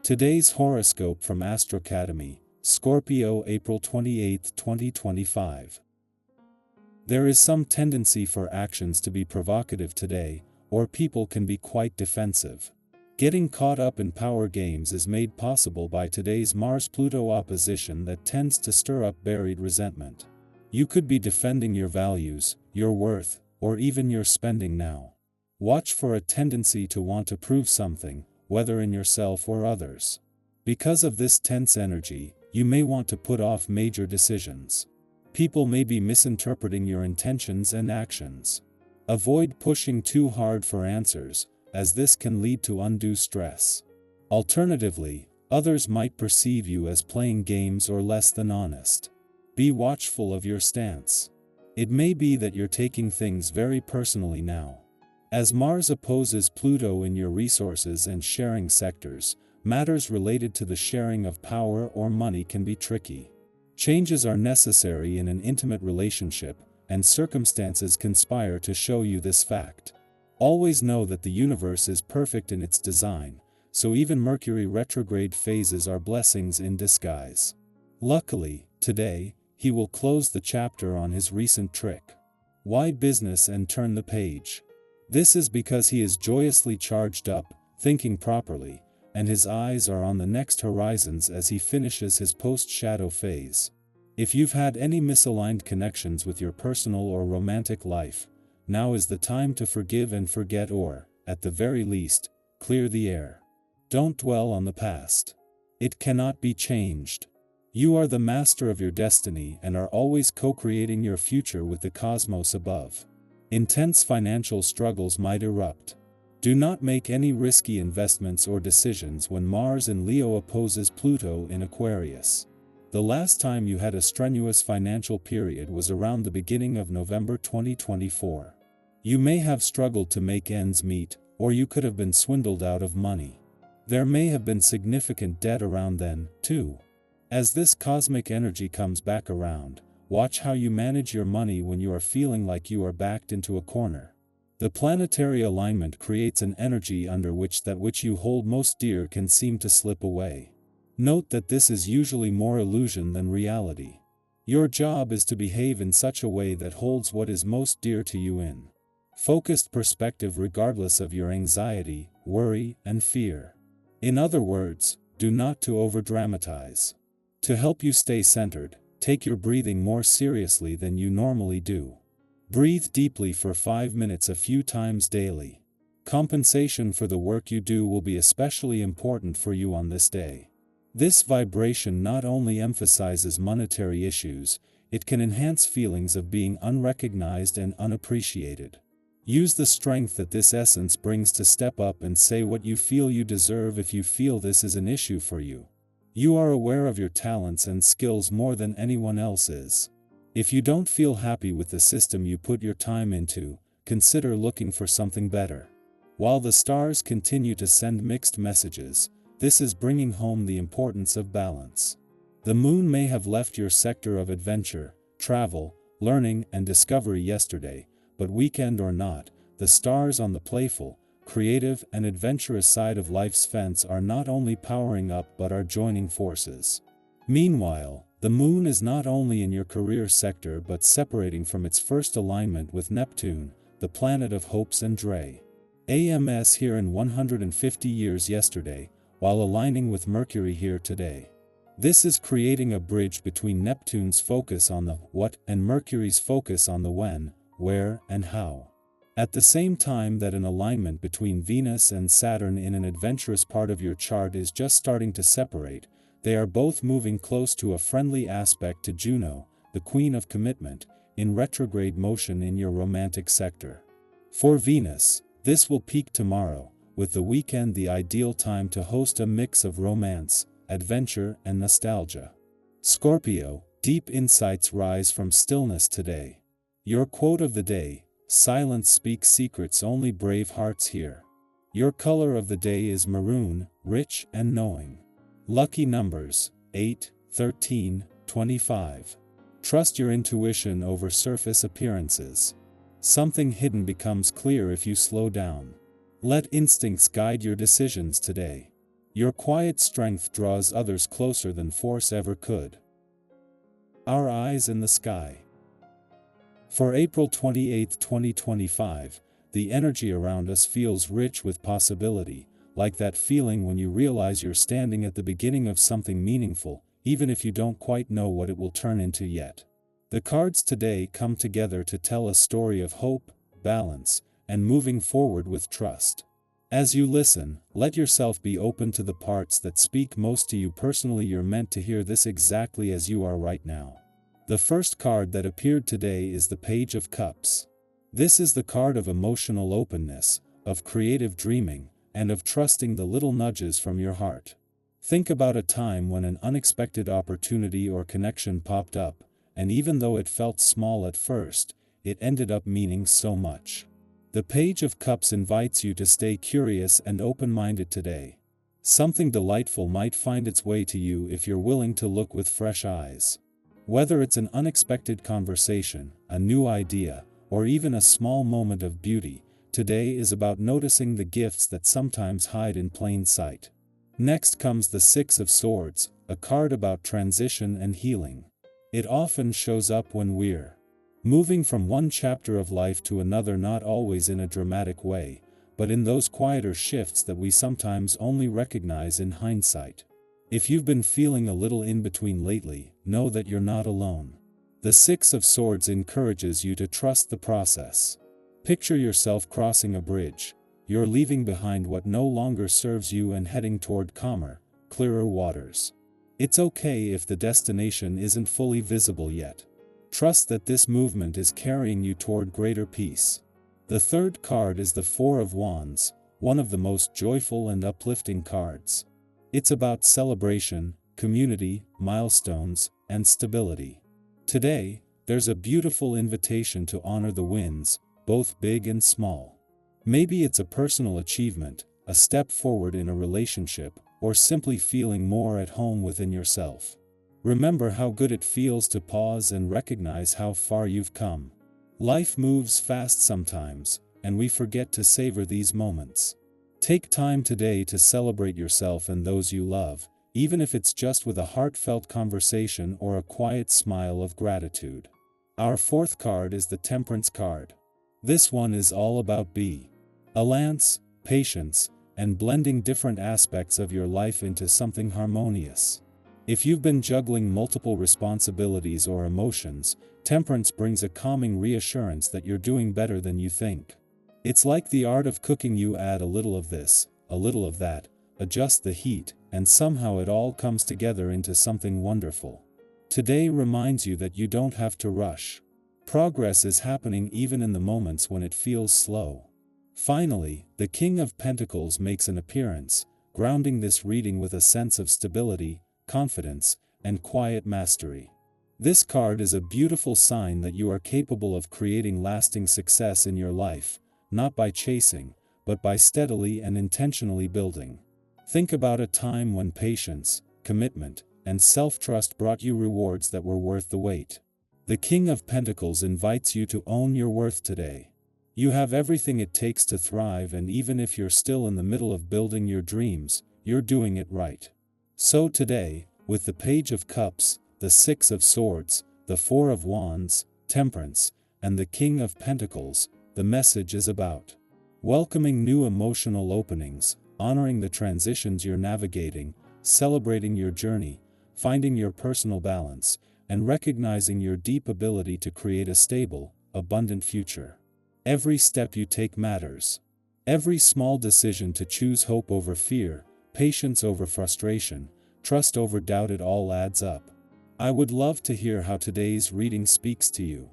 Today's horoscope from Astro Academy, Scorpio, April 28, 2025. There is some tendency for actions to be provocative today, or people can be quite defensive. Getting caught up in power games is made possible by today's Mars-Pluto opposition that tends to stir up buried resentment. You could be defending your values, your worth, or even your spending now. Watch for a tendency to want to prove something, whether in yourself or others. Because of this tense energy, you may want to put off major decisions. People may be misinterpreting your intentions and actions. Avoid pushing too hard for answers, as this can lead to undue stress. Alternatively, others might perceive you as playing games or less than honest. Be watchful of your stance. It may be that you're taking things very personally now. As Mars opposes Pluto in your resources and sharing sectors, matters related to the sharing of power or money can be tricky. Changes are necessary in an intimate relationship, and circumstances conspire to show you this fact. Always know that the universe is perfect in its design, so even Mercury retrograde phases are blessings in disguise. Luckily, today, he will close the chapter on his recent trick. Why business and turn the page? This is because he is joyously charged up, thinking properly, and his eyes are on the next horizons as he finishes his post-shadow phase. If you've had any misaligned connections with your personal or romantic life, now is the time to forgive and forget, or, at the very least, clear the air. Don't dwell on the past. It cannot be changed. You are the master of your destiny and are always co-creating your future with the cosmos above. Intense financial struggles might erupt. Do not make any risky investments or decisions when Mars in Leo opposes Pluto in Aquarius. The last time you had a strenuous financial period was around the beginning of November 2024. You may have struggled to make ends meet, or you could have been swindled out of money. There may have been significant debt around then, too. As this cosmic energy comes back around, watch how you manage your money when you are feeling like you are backed into a corner. The planetary alignment creates an energy under which that which you hold most dear can seem to slip away. Note that this is usually more illusion than reality. Your job is to behave in such a way that holds what is most dear to you in focused perspective regardless of your anxiety, worry, and fear. In other words, do not to overdramatize. To help you stay centered, take your breathing more seriously than you normally do. Breathe deeply for 5 minutes a few times daily. Compensation for the work you do will be especially important for you on this day. This vibration not only emphasizes monetary issues, it can enhance feelings of being unrecognized and unappreciated. Use the strength that this essence brings to step up and say what you feel you deserve if you feel this is an issue for you. You are aware of your talents and skills more than anyone else is. If you don't feel happy with the system you put your time into, consider looking for something better. While the stars continue to send mixed messages, this is bringing home the importance of balance. The moon may have left your sector of adventure, travel, learning, and discovery yesterday, but weekend or not, the stars on the playful, creative, and adventurous side of life's fence are not only powering up but are joining forces. Meanwhile, the moon is not only in your career sector but separating from its first alignment with Neptune, the planet of hopes and AMS here in 150 years yesterday, while aligning with Mercury here today. This is creating a bridge between Neptune's focus on the what and Mercury's focus on the when, where, and how. At the same time that an alignment between Venus and Saturn in an adventurous part of your chart is just starting to separate, they are both moving close to a friendly aspect to Juno, the Queen of Commitment, in retrograde motion in your romantic sector. For Venus, this will peak tomorrow, with the weekend the ideal time to host a mix of romance, adventure, and nostalgia. Scorpio, deep insights rise from stillness today. Your quote of the day: silence speaks secrets only brave hearts hear. Your color of the day is maroon, rich and knowing. Lucky numbers: 8, 13, 25. Trust your intuition over surface appearances. Something hidden becomes clear if you slow down. Let instincts guide your decisions today. Your quiet strength draws others closer than force ever could. Our eyes in the sky. For April 28, 2025, the energy around us feels rich with possibility, like that feeling when you realize you're standing at the beginning of something meaningful, even if you don't quite know what it will turn into yet. The cards today come together to tell a story of hope, balance, and moving forward with trust. As you listen, let yourself be open to the parts that speak most to you personally. You're meant to hear this exactly as you are right now. The first card that appeared today is the Page of Cups. This is the card of emotional openness, of creative dreaming, and of trusting the little nudges from your heart. Think about a time when an unexpected opportunity or connection popped up, and even though it felt small at first, it ended up meaning so much. The Page of Cups invites you to stay curious and open-minded today. Something delightful might find its way to you if you're willing to look with fresh eyes. Whether it's an unexpected conversation, a new idea, or even a small moment of beauty, today is about noticing the gifts that sometimes hide in plain sight. Next comes the Six of Swords, a card about transition and healing. It often shows up when we're moving from one chapter of life to another, not always in a dramatic way, but in those quieter shifts that we sometimes only recognize in hindsight. If you've been feeling a little in between lately, know that you're not alone. The Six of Swords encourages you to trust the process. Picture yourself crossing a bridge. You're leaving behind what no longer serves you and heading toward calmer, clearer waters. It's okay if the destination isn't fully visible yet. Trust that this movement is carrying you toward greater peace. The third card is the Four of Wands, one of the most joyful and uplifting cards. It's about celebration, community, milestones, and stability. Today, there's a beautiful invitation to honor the wins, both big and small. Maybe it's a personal achievement, a step forward in a relationship, or simply feeling more at home within yourself. Remember how good it feels to pause and recognize how far you've come. Life moves fast sometimes, and we forget to savor these moments. Take time today to celebrate yourself and those you love, even if it's just with a heartfelt conversation or a quiet smile of gratitude. Our fourth card is the Temperance card. This one is all about balance, patience, and blending different aspects of your life into something harmonious. If you've been juggling multiple responsibilities or emotions, Temperance brings a calming reassurance that you're doing better than you think. It's like the art of cooking. You add a little of this, a little of that, adjust the heat, and somehow it all comes together into something wonderful. Today reminds you that you don't have to rush. Progress is happening even in the moments when it feels slow. Finally, the King of Pentacles makes an appearance, grounding this reading with a sense of stability, confidence, and quiet mastery. This card is a beautiful sign that you are capable of creating lasting success in your life, not by chasing, but by steadily and intentionally building. Think about a time when patience, commitment, and self-trust brought you rewards that were worth the wait. The King of Pentacles invites you to own your worth today. You have everything it takes to thrive, and even if you're still in the middle of building your dreams, you're doing it right. So today, with the Page of Cups, the Six of Swords, the Four of Wands, Temperance, and the King of Pentacles, the message is about welcoming new emotional openings, honoring the transitions you're navigating, celebrating your journey, finding your personal balance, and recognizing your deep ability to create a stable, abundant future. Every step you take matters. Every small decision to choose hope over fear, patience over frustration, trust over doubt, it all adds up. I would love to hear how today's reading speaks to you.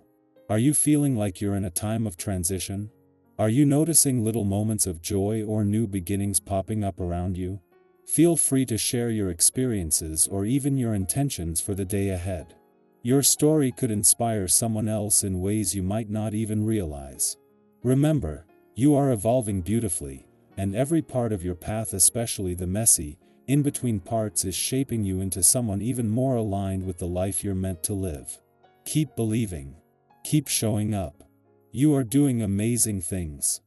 Are you feeling like you're in a time of transition? Are you noticing little moments of joy or new beginnings popping up around you? Feel free to share your experiences or even your intentions for the day ahead. Your story could inspire someone else in ways you might not even realize. Remember, you are evolving beautifully, and every part of your path, especially the messy, in-between parts, is shaping you into someone even more aligned with the life you're meant to live. Keep believing. Keep showing up. You are doing amazing things.